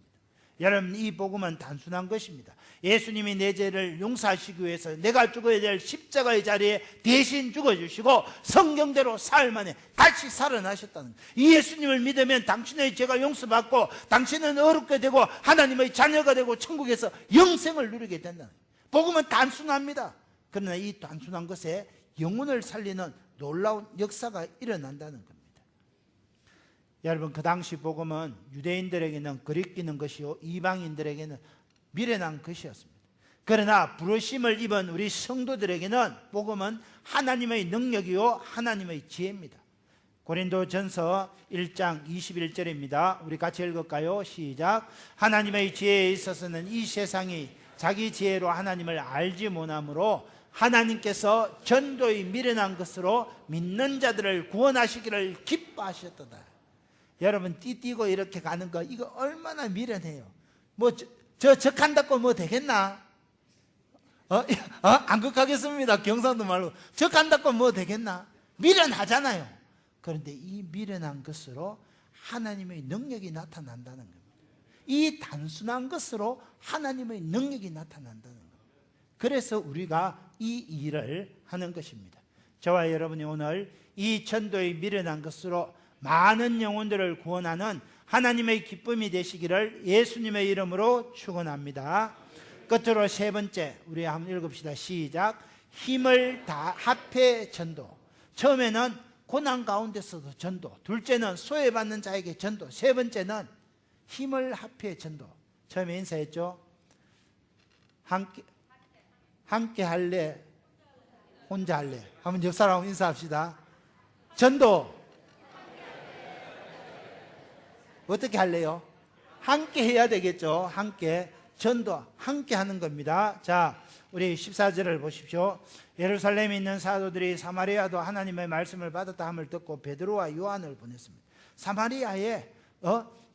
여러분, 이 복음은 단순한 것입니다. 예수님이 내 죄를 용서하시기 위해서 내가 죽어야 될 십자가의 자리에 대신 죽어주시고 성경대로 사흘 만에 다시 살아나셨다는 거예요. 이 예수님을 믿으면 당신의 죄가 용서받고 당신은 어렵게 되고 하나님의 자녀가 되고 천국에서 영생을 누리게 된다는 거예요. 복음은 단순합니다. 그러나 이 단순한 것에 영혼을 살리는 놀라운 역사가 일어난다는 겁니다. 여러분, 그 당시 복음은 유대인들에게는 거리끼는 것이요 이방인들에게는 미련한 것이었습니다. 그러나 부르심을 입은 우리 성도들에게는 복음은 하나님의 능력이요 하나님의 지혜입니다. 고린도전서 1장 21절입니다. 우리 같이 읽을까요? 시작. 하나님의 지혜에 있어서는 이 세상이 자기 지혜로 하나님을 알지 못하므로 하나님께서 전도의 미련한 것으로 믿는 자들을 구원하시기를 기뻐하셨도다. 여러분, 띠띠고 이렇게 가는 거 이거 얼마나 미련해요. 뭐 저 적한다고 뭐 되겠나? 안 극하겠습니다. 경상도 말로 적한다고 뭐 되겠나? 미련하잖아요. 그런데 이 미련한 것으로 하나님의 능력이 나타난다는 겁니다. 이 단순한 것으로 하나님의 능력이 나타난다는 겁니다. 그래서 우리가 이 일을 하는 것입니다. 저와 여러분이 오늘 이 전도의 미련한 것으로 많은 영혼들을 구원하는 하나님의 기쁨이 되시기를 예수님의 이름으로 축원합니다. 끝으로 세 번째, 우리 한번 읽읍시다. 시작. 힘을 다 합해 전도. 처음에는 고난 가운데서도 전도, 둘째는 소외받는 자에게 전도, 세 번째는 힘을 합해 전도. 처음에 인사했죠. 함께 할래, 혼자 할래. 한번 옆 사람 인사합시다. 전도 어떻게 할래요? 함께 해야 되겠죠. 함께, 전도 함께 하는 겁니다. 자, 우리 14절을 보십시오. 예루살렘에 있는 사도들이 사마리아도 하나님의 말씀을 받았다 함을 듣고 베드로와 요한을 보냈습니다. 사마리아에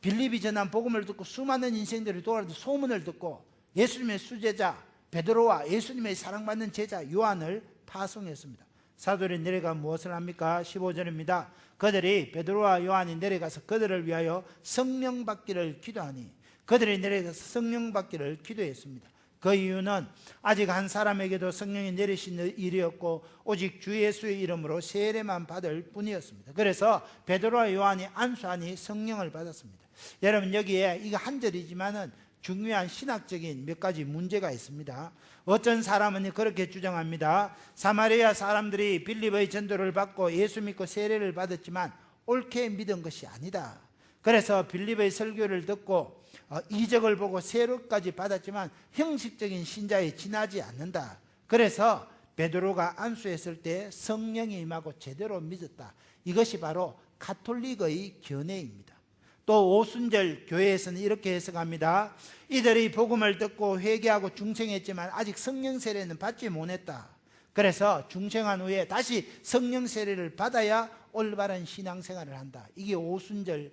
빌립이 전한 복음을 듣고 수많은 인생들이 돌아서 소문을 듣고 예수님의 수제자 베드로와 예수님의 사랑받는 제자 요한을 파송했습니다. 사도들이 내려가 무엇을 합니까? 15절입니다. 그들이 베드로와 요한이 내려가서 그들을 위하여 성령 받기를 기도하니 그들이 내려가서 성령 받기를 기도했습니다. 그 이유는 아직 한 사람에게도 성령이 내리시는 일이었고 오직 주 예수의 이름으로 세례만 받을 뿐이었습니다. 그래서 베드로와 요한이 안수하니 성령을 받았습니다. 여러분, 여기에 이거 한 절이지만은 중요한 신학적인 몇 가지 문제가 있습니다. 어떤 사람은 그렇게 주장합니다. 사마리아 사람들이 빌립의 전도를 받고 예수 믿고 세례를 받았지만 옳게 믿은 것이 아니다. 그래서 빌립의 설교를 듣고 이적을 보고 세례까지 받았지만 형식적인 신자에 지나지 않는다. 그래서 베드로가 안수했을 때 성령이 임하고 제대로 믿었다. 이것이 바로 가톨릭의 견해입니다. 또 오순절 교회에서는 이렇게 해석합니다. 이들이 복음을 듣고 회개하고 중생했지만 아직 성령 세례는 받지 못했다. 그래서 중생한 후에 다시 성령 세례를 받아야 올바른 신앙생활을 한다. 이게 오순절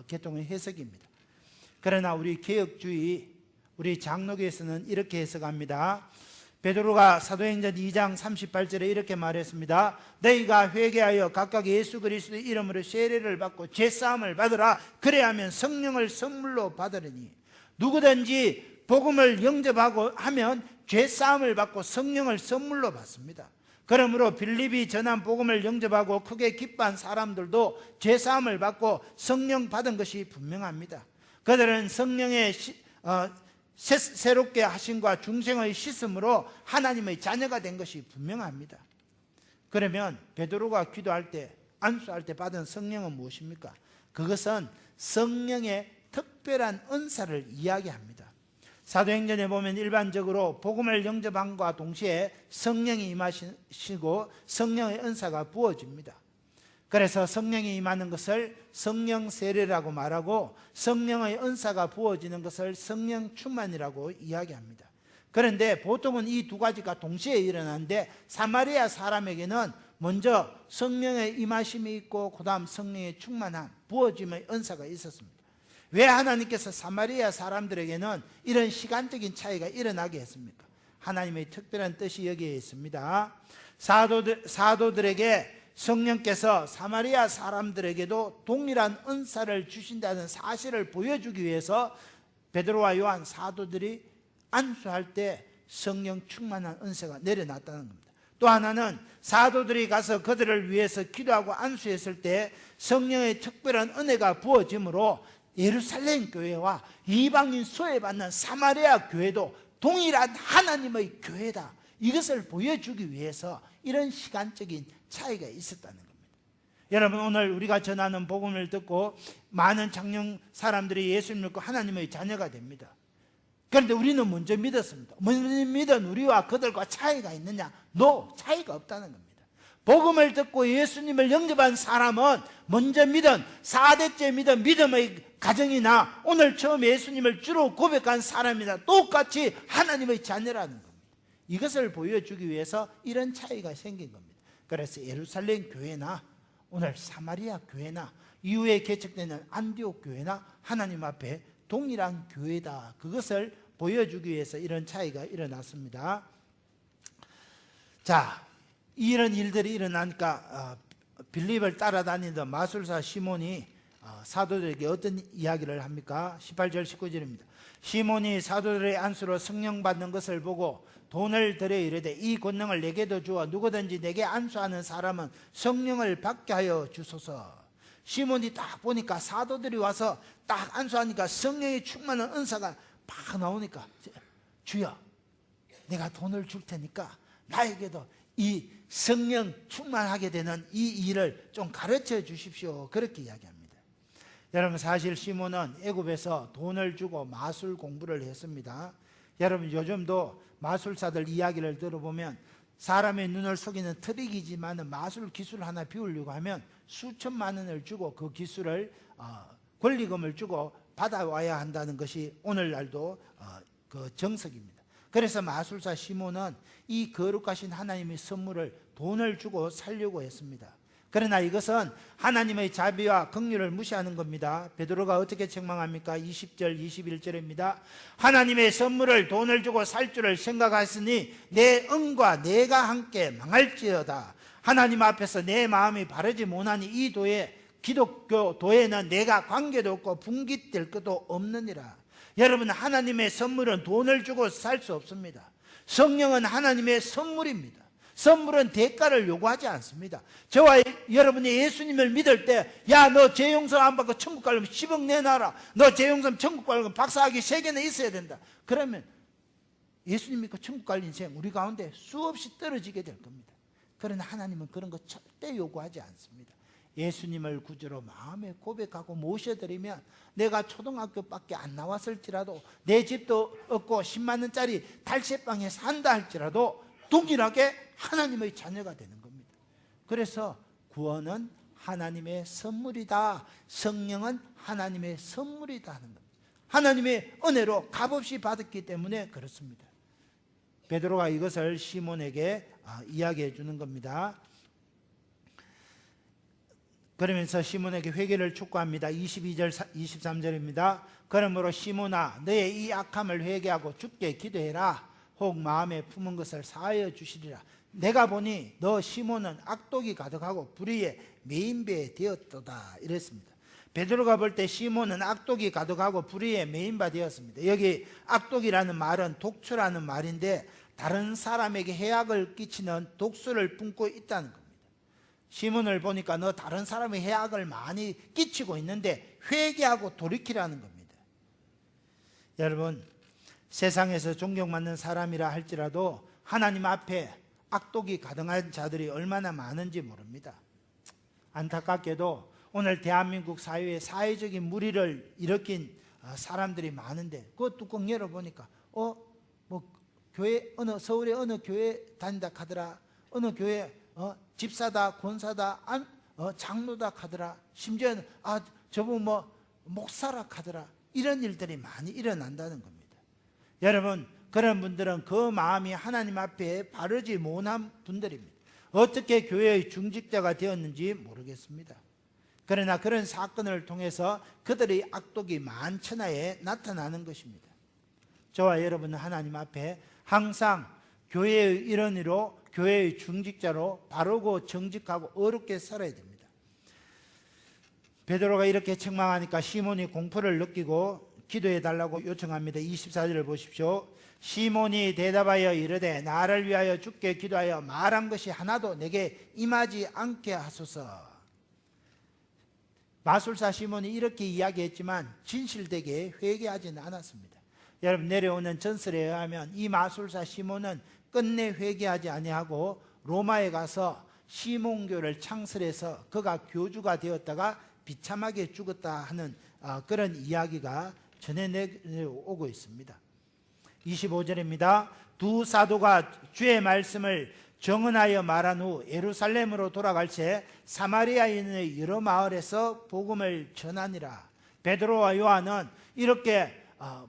개통의 해석입니다. 그러나 우리 개혁주의, 우리 장로교에서는 이렇게 해석합니다. 베드로가 사도행전 2장 38절에 이렇게 말했습니다. 너희가 회개하여 각각 예수 그리스도의 이름으로 세례를 받고 죄사함을 받으라. 그래야 하면 성령을 선물로 받으리니. 누구든지 복음을 영접하고 하면 죄사함을 받고 성령을 선물로 받습니다. 그러므로 빌립이 전한 복음을 영접하고 크게 기뻐한 사람들도 죄사함을 받고 성령 받은 것이 분명합니다. 그들은 성령의 새롭게 하심과 중생의 씻음으로 하나님의 자녀가 된 것이 분명합니다. 그러면 베드로가 기도할 때, 안수할 때 받은 성령은 무엇입니까? 그것은 성령의 특별한 은사를 이야기합니다. 사도행전에 보면 일반적으로 복음을 영접함과 동시에 성령이 임하시고 성령의 은사가 부어집니다. 그래서 성령이 임하는 것을 성령 세례라고 말하고 성령의 은사가 부어지는 것을 성령 충만이라고 이야기합니다. 그런데 보통은 이 두 가지가 동시에 일어나는데 사마리아 사람에게는 먼저 성령의 임하심이 있고 그 다음 성령의 충만함, 부어짐의 은사가 있었습니다. 왜 하나님께서 사마리아 사람들에게는 이런 시간적인 차이가 일어나게 했습니까? 하나님의 특별한 뜻이 여기에 있습니다. 사도들에게 성령께서 사마리아 사람들에게도 동일한 은사를 주신다는 사실을 보여주기 위해서 베드로와 요한 사도들이 안수할 때 성령 충만한 은혜가 내려놨다는 겁니다. 또 하나는 사도들이 가서 그들을 위해서 기도하고 안수했을 때 성령의 특별한 은혜가 부어짐으로 예루살렘 교회와 이방인 소외받는 사마리아 교회도 동일한 하나님의 교회다, 이것을 보여주기 위해서 이런 시간적인 차이가 있었다는 겁니다. 여러분, 오늘 우리가 전하는 복음을 듣고 많은 청년 사람들이 예수를 믿고 하나님의 자녀가 됩니다. 그런데 우리는 먼저 믿었습니다. 먼저 믿은 우리와 그들과 차이가 있느냐? 차이가 없다는 겁니다. 복음을 듣고 예수님을 영접한 사람은 먼저 믿은 4대째 믿은 믿음의 가정이나 오늘 처음 예수님을 주로 고백한 사람이나 똑같이 하나님의 자녀라는 겁니다. 이것을 보여주기 위해서 이런 차이가 생긴 겁니다. 그래서 예루살렘 교회나 오늘 사마리아 교회나 이후에 개척되는 안디옥 교회나 하나님 앞에 동일한 교회다, 그것을 보여주기 위해서 이런 차이가 일어났습니다. 자, 이런 일들이 일어나니까 빌립을 따라다니던 마술사 시몬이 사도들에게 어떤 이야기를 합니까? 18절 19절입니다. 시몬이 사도들의 안수로 성령 받는 것을 보고 돈을 들여 이르되 이 권능을 내게도 주어 누구든지 내게 안수하는 사람은 성령을 받게 하여 주소서. 시몬이 딱 보니까 사도들이 와서 딱 안수하니까 성령이 충만한 은사가 막 나오니까, 주여, 내가 돈을 줄 테니까 나에게도 이 성령 충만하게 되는 이 일을 좀 가르쳐 주십시오, 그렇게 이야기합니다. 여러분, 사실 시몬은 애굽에서 돈을 주고 마술 공부를 했습니다. 여러분, 요즘도 마술사들 이야기를 들어보면 사람의 눈을 속이는 트릭이지만 마술 기술 하나 배우려고 하면 수천만 원을 주고 그 기술을 권리금을 주고 받아와야 한다는 것이 오늘날도 그 정석입니다. 그래서 마술사 시몬은 이 거룩하신 하나님의 선물을 돈을 주고 살려고 했습니다. 그러나 이것은 하나님의 자비와 긍휼을 무시하는 겁니다. 베드로가 어떻게 책망합니까? 20절 21절입니다. 하나님의 선물을 돈을 주고 살 줄을 생각하시니 내 은과 내가 함께 망할지어다. 하나님 앞에서 내 마음이 바르지 못하니 이 도에, 기독교 도에는 내가 관계도 없고 분깃될 것도 없느니라. 여러분, 하나님의 선물은 돈을 주고 살 수 없습니다. 성령은 하나님의 선물입니다. 선물은 대가를 요구하지 않습니다. 저와 여러분이 예수님을 믿을 때, 야, 너 죄 용서 안 받고 천국 가려면 10억 내놔라, 너 죄 용서 천국 가려면 박사학위 3개는 있어야 된다, 그러면 예수님 믿고 천국 갈 인생 우리 가운데 수없이 떨어지게 될 겁니다. 그러나 하나님은 그런 거 절대 요구하지 않습니다. 예수님을 구주로 마음에 고백하고 모셔드리면 내가 초등학교밖에 안 나왔을지라도, 내 집도 없고 10만 원짜리 달새방에 산다 할지라도 동일하게 하나님의 자녀가 되는 겁니다. 그래서 구원은 하나님의 선물이다, 성령은 하나님의 선물이다 하는 겁니다. 하나님의 은혜로 값없이 받았기 때문에 그렇습니다. 베드로가 이것을 시몬에게 이야기해 주는 겁니다. 그러면서 시몬에게 회개를 촉구합니다. 22절 23절입니다. 그러므로 시몬아, 너의 이 악함을 회개하고 주께 기도해라. 혹 마음에 품은 것을 사하여 주시리라. 내가 보니 너 시몬은 악독이 가득하고 불의에 메인배 되었도다, 이랬습니다. 베드로가 볼 때 시몬은 악독이 가득하고 불의에 메인바 되었습니다. 여기 악독이라는 말은 독수라는 말인데 다른 사람에게 해악을 끼치는 독수를 품고 있다는 겁니다. 시몬을 보니까 너 다른 사람의 해악을 많이 끼치고 있는데 회개하고 돌이키라는 겁니다. 여러분, 세상에서 존경받는 사람이라 할지라도 하나님 앞에 악독이 가득한 자들이 얼마나 많은지 모릅니다. 안타깝게도 오늘 대한민국 사회에 사회적인 물의를 일으킨 사람들이 많은데 그 뚜껑 열어보니까 교회 서울의 어느 교회 다닌다 카더라, 어느 교회 집사다, 권사다, 장로다 카더라, 심지어는 저분 목사라 카더라, 이런 일들이 많이 일어난다는 겁니다. 여러분, 그런 분들은 그 마음이 하나님 앞에 바르지 못한 분들입니다. 어떻게 교회의 중직자가 되었는지 모르겠습니다. 그러나 그런 사건을 통해서 그들의 악독이 만천하에 나타나는 것입니다. 저와 여러분은 하나님 앞에 항상 교회의 일원으로, 교회의 중직자로 바르고 정직하고 어렵게 살아야 됩니다. 베드로가 이렇게 책망하니까 시몬이 공포를 느끼고 기도해 달라고 요청합니다. 24절을 보십시오. 시몬이 대답하여 이르되 나를 위하여 주께 기도하여 말한 것이 하나도 내게 임하지 않게 하소서. 마술사 시몬이 이렇게 이야기했지만 진실되게 회개하지는 않았습니다. 여러분, 내려오는 전설에 의하면 이 마술사 시몬은 끝내 회개하지 아니하고 로마에 가서 시몬교를 창설해서 그가 교주가 되었다가 비참하게 죽었다 하는 그런 이야기가 전해오고 있습니다. 25절입니다. 두 사도가 주의 말씀을 정언하여 말한 후 예루살렘으로 돌아갈새 사마리아인의 여러 마을에서 복음을 전하니라. 베드로와 요한은 이렇게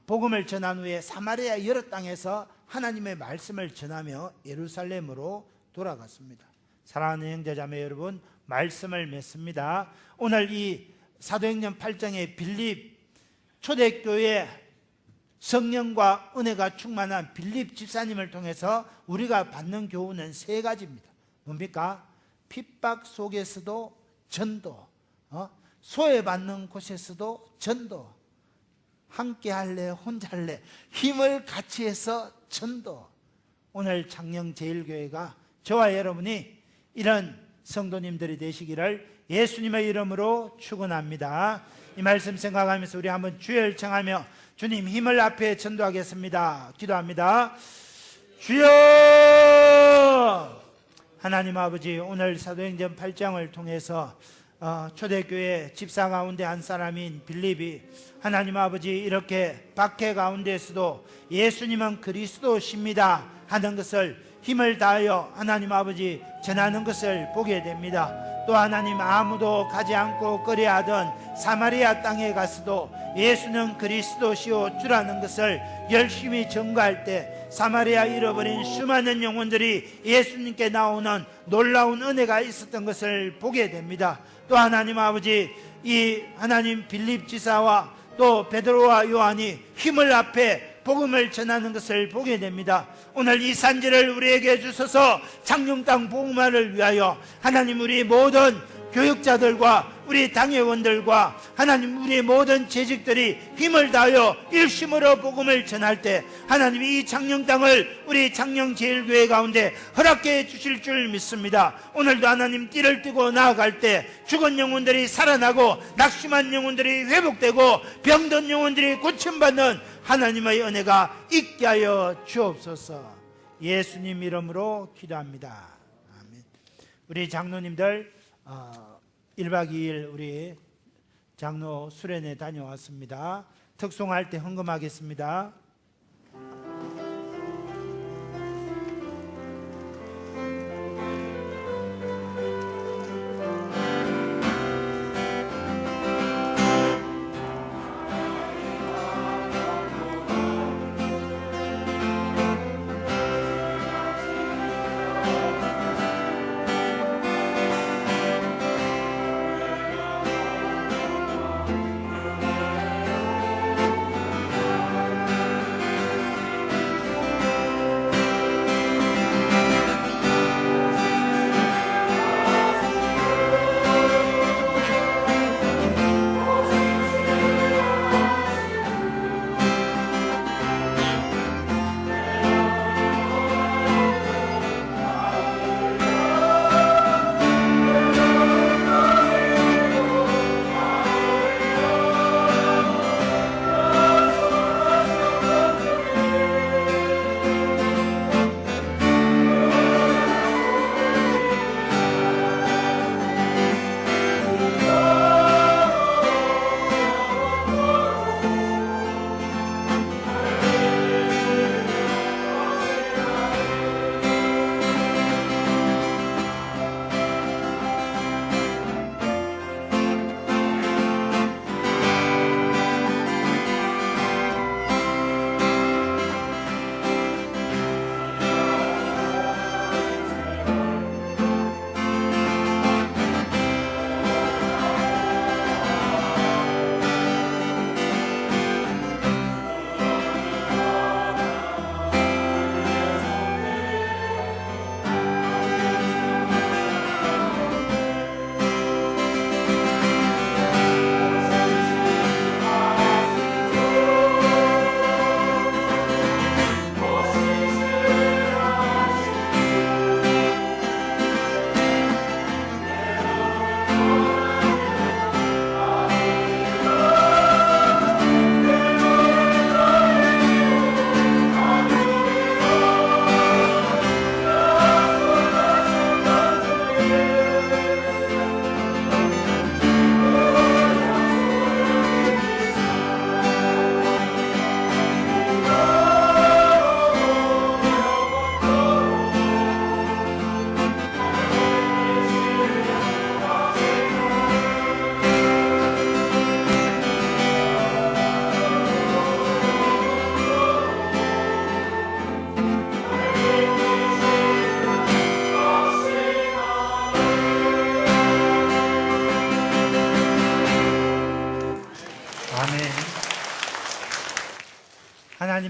복음을 전한 후에 사마리아 여러 땅에서 하나님의 말씀을 전하며 예루살렘으로 돌아갔습니다. 사랑하는 형제자매 여러분, 말씀을 맺습니다. 오늘 이 사도행전 8장의 빌립 초대교회 성령과 은혜가 충만한 빌립 집사님을 통해서 우리가 받는 교훈은 세 가지입니다. 뭡니까? 핍박 속에서도 전도, 소외받는 곳에서도 전도, 함께 할래 혼자 할래 힘을 같이 해서 전도. 오늘 창녕제일교회가 저와 여러분이 이런 성도님들이 되시기를 예수님의 이름으로 축원합니다. 이 말씀 생각하면서 우리 한번 주여 청하며 주님 힘을 앞에 전도하겠습니다. 기도합니다. 주여! 하나님 아버지, 오늘 사도행전 8장을 통해서 초대교회 집사 가운데 한 사람인 빌립이 하나님 아버지 이렇게 박해 가운데에서도 예수님은 그리스도십니다 하는 것을 힘을 다하여 하나님 아버지 전하는 것을 보게 됩니다. 또 하나님 아무도 가지 않고 꺼려하던 사마리아 땅에 가서도 예수는 그리스도시오 주라는 것을 열심히 전가할 때 사마리아 잃어버린 수많은 영혼들이 예수님께 나오는 놀라운 은혜가 있었던 것을 보게 됩니다. 또 하나님 아버지 이 하나님 빌립 지사와 또 베드로와 요한이 힘을 앞에 복음을 전하는 것을 보게 됩니다. 오늘 이 산지를 우리에게 주셔서 창녕 땅 복음화를 위하여 하나님 우리 모든 교육자들과 우리 당회원들과 하나님 우리 모든 재직들이 힘을 다하여 일심으로 복음을 전할 때 하나님 이 창녕 땅을 우리 창녕제일교회 가운데 허락해 주실 줄 믿습니다. 오늘도 하나님 띠를 뜨고 나아갈 때 죽은 영혼들이 살아나고 낙심한 영혼들이 회복되고 병든 영혼들이 고침받는 하나님의 은혜가 있게 하여 주옵소서. 예수님 이름으로 기도합니다. 아멘. 우리 장로님들 1박 2일 우리 장로 수련회 다녀왔습니다. 특송할 때 헌금하겠습니다.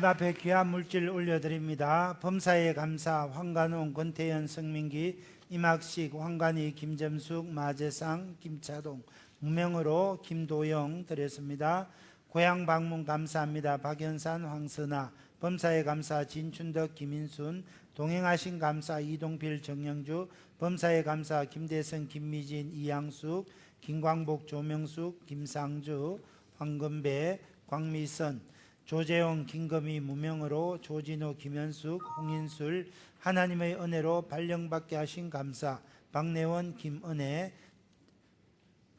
하나님 앞에 귀한 물질 올려드립니다. 범사에 감사, 황관웅, 권태현, 성민기, 임학식, 황관희, 김점숙, 마재상, 김차동, 무명으로 김도영 드렸습니다. 고향 방문 감사합니다. 박연산, 황선아, 범사에 감사, 진춘덕, 김인순, 동행하신 감사, 이동필, 정영주, 범사에 감사, 김대성, 김미진, 이양숙, 김광복, 조명숙, 김상주, 황건배, 광미선, 조재용, 김금희, 무명으로 조진호, 김현숙, 홍인술, 하나님의 은혜로 발령받게 하신 감사, 박내원, 김은혜,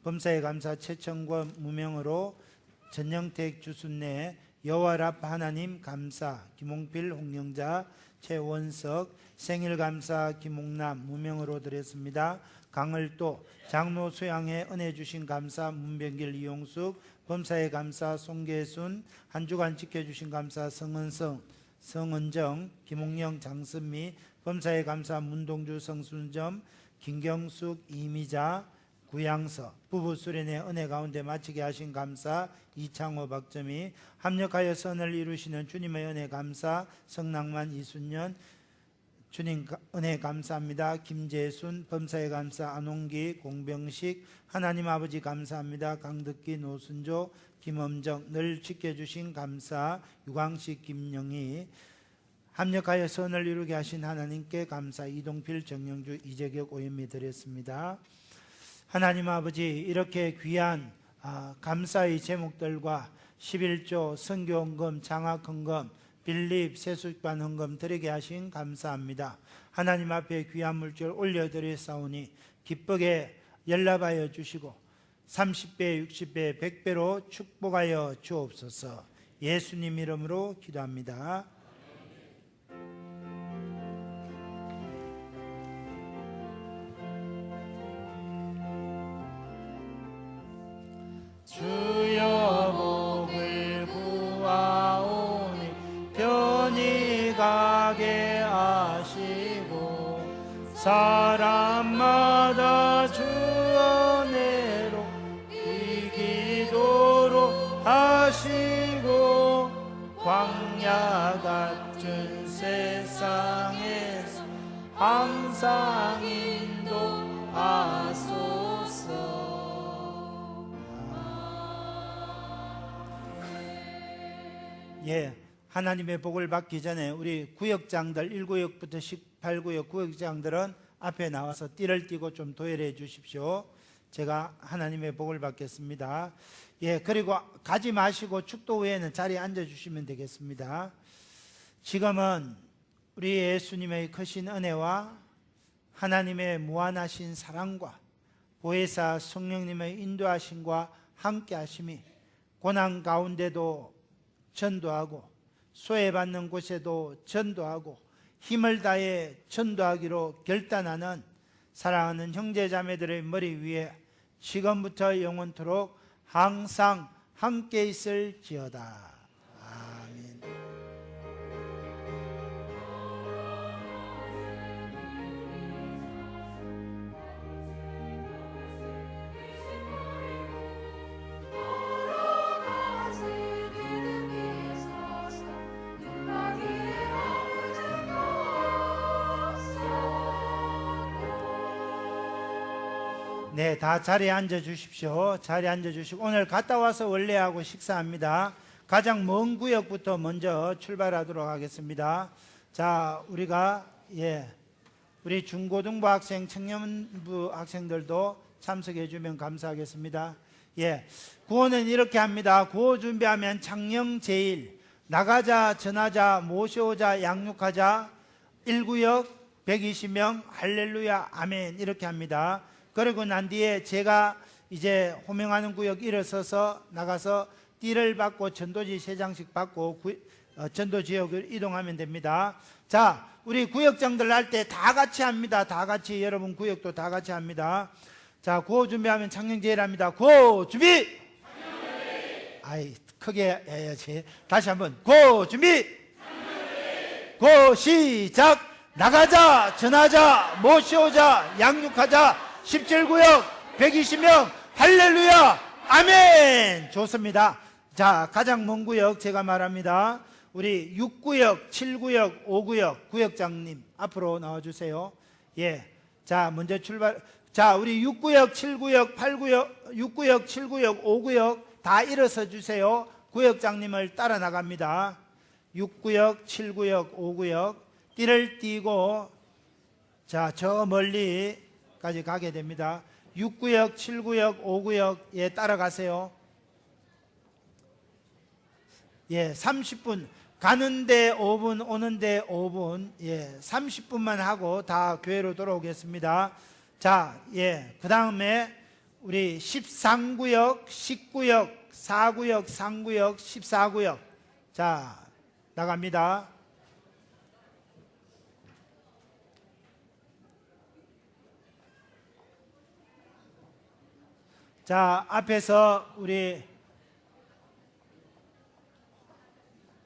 범사에 감사, 최청권, 무명으로 전영택, 주순내, 여호와랍 하나님 감사, 김홍필, 홍영자, 최원석, 생일 감사, 김홍남, 무명으로 드렸습니다. 강을도, 장로 수양에 은혜 주신 감사, 문병길, 이용숙, 범사에 감사, 송계순, 한 주간 지켜주신 감사, 성은성, 성은정, 김홍영, 장선미, 범사에 감사, 문동주, 성순점, 김경숙, 이미자, 구양서, 부부 수련의 은혜 가운데 마치게 하신 감사, 이창호, 박점희, 합력하여 선을 이루시는 주님의 은혜 감사, 성낭만, 이순년, 주님 은혜 감사합니다. 김재순, 범사에 감사, 안홍기, 공병식, 하나님 아버지 감사합니다. 강덕기, 노순조, 김엄정, 늘 지켜주신 감사, 유광식, 김영희, 합력하여 선을 이루게 하신 하나님께 감사, 이동필, 정영주, 이재격, 오연미 드렸습니다. 하나님 아버지, 이렇게 귀한 감사의 제목들과 11조, 선교헌금, 장학헌금, 빌립, 세수반 헌금 드리게 하신 감사합니다. 하나님 앞에 귀한 물질 올려드렸사오니 기쁘게 연락하여 주시고 30배, 60배, 100배로 축복하여 주옵소서. 예수님 이름으로 기도합니다. 주여 복을 구하오니 편히 가게 하시고 사람마다 주 은혜로 이 기도로 하시고 광야 같은 세상에서 항상 인도하소서. 예, 하나님의 복을 받기 전에 우리 구역장들 1구역부터 18구역 구역장들은 앞에 나와서 띠를 띠고 좀 도열해 주십시오. 제가 하나님의 복을 받겠습니다. 예, 그리고 가지 마시고 축도 후에는 자리에 앉아 주시면 되겠습니다. 지금은 우리 예수님의 크신 은혜와 하나님의 무한하신 사랑과 보혜사 성령님의 인도하심과 함께 하심이 고난 가운데도 전도하고 소외받는 곳에도 전도하고 힘을 다해 전도하기로 결단하는 사랑하는 형제자매들의 머리 위에 지금부터 영원토록 항상 함께 있을지어다. 아멘. 네, 다 자리에 앉아 주십시오. 자리에 앉아 주시고 오늘 갔다 와서 원래하고 식사합니다. 가장 먼 구역부터 먼저 출발하도록 하겠습니다. 자, 우리가 우리 중고등부 학생, 청년부 학생들도 참석해 주면 감사하겠습니다. 구호는 이렇게 합니다. 구호 준비하면 창녕 제일, 나가자, 전하자, 모셔오자, 양육하자, 1구역 120명, 할렐루야, 아멘 이렇게 합니다. 그리고 난 뒤에 제가 이제 호명하는 구역 일어서서 나가서 띠를 받고 전도지 3장씩 받고 전도 지역을 이동하면 됩니다. 자, 우리 구역장들 할 때 다 같이 합니다. 다 같이, 여러분 구역도 다 같이 합니다. 자, 구호 준비하면 창녕제일 합니다. 구호 준비! 아이, 크게 해야지. 다시 한번 구호 준비! 구호 시작! 나가자, 전하자, 모셔오자, 양육하자, 17구역 120명, 할렐루야, 아멘. 좋습니다. 자, 가장 먼 구역 제가 말합니다. 우리 6구역, 7구역, 5구역 구역장님 앞으로 나와주세요. 예. 자, 먼저 출발. 자, 우리 6구역, 7구역, 8구역, 6구역, 7구역, 5구역 다 일어서 주세요. 구역장님을 따라 나갑니다. 6구역, 7구역, 5구역 띠를 띠고 자, 저 멀리까지 가게 됩니다. 6구역, 7구역, 5구역에 따라가세요. 예, 30분. 가는데 5분, 오는데 5분. 예, 30분만 하고 다 교회로 돌아오겠습니다. 자, 예, 그 다음에 우리 13구역, 19구역, 4구역, 3구역, 14구역. 자, 나갑니다. 자, 앞에서 우리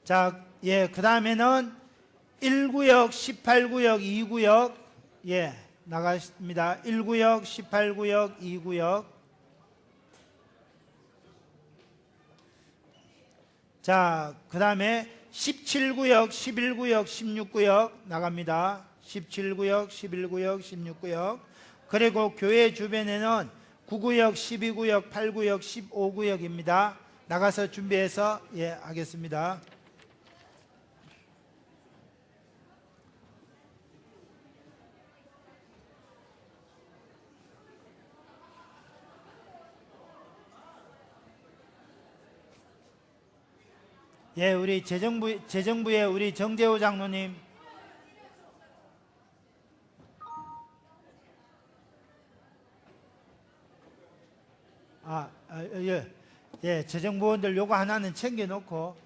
자, 예, 그 다음에는 1구역, 18구역, 2구역, 예, 나가십니다. 1구역, 18구역, 2구역. 자, 그 다음에 17구역, 11구역, 16구역 나갑니다. 17구역, 11구역, 16구역. 그리고 교회 주변에는 9구역, 12구역, 8구역, 15구역입니다. 나가서 준비해서 예, 하겠습니다. 예, 우리 재정부의 우리 정재호 장로님. 예, 예, 재정부원들 요거 하나는 챙겨놓고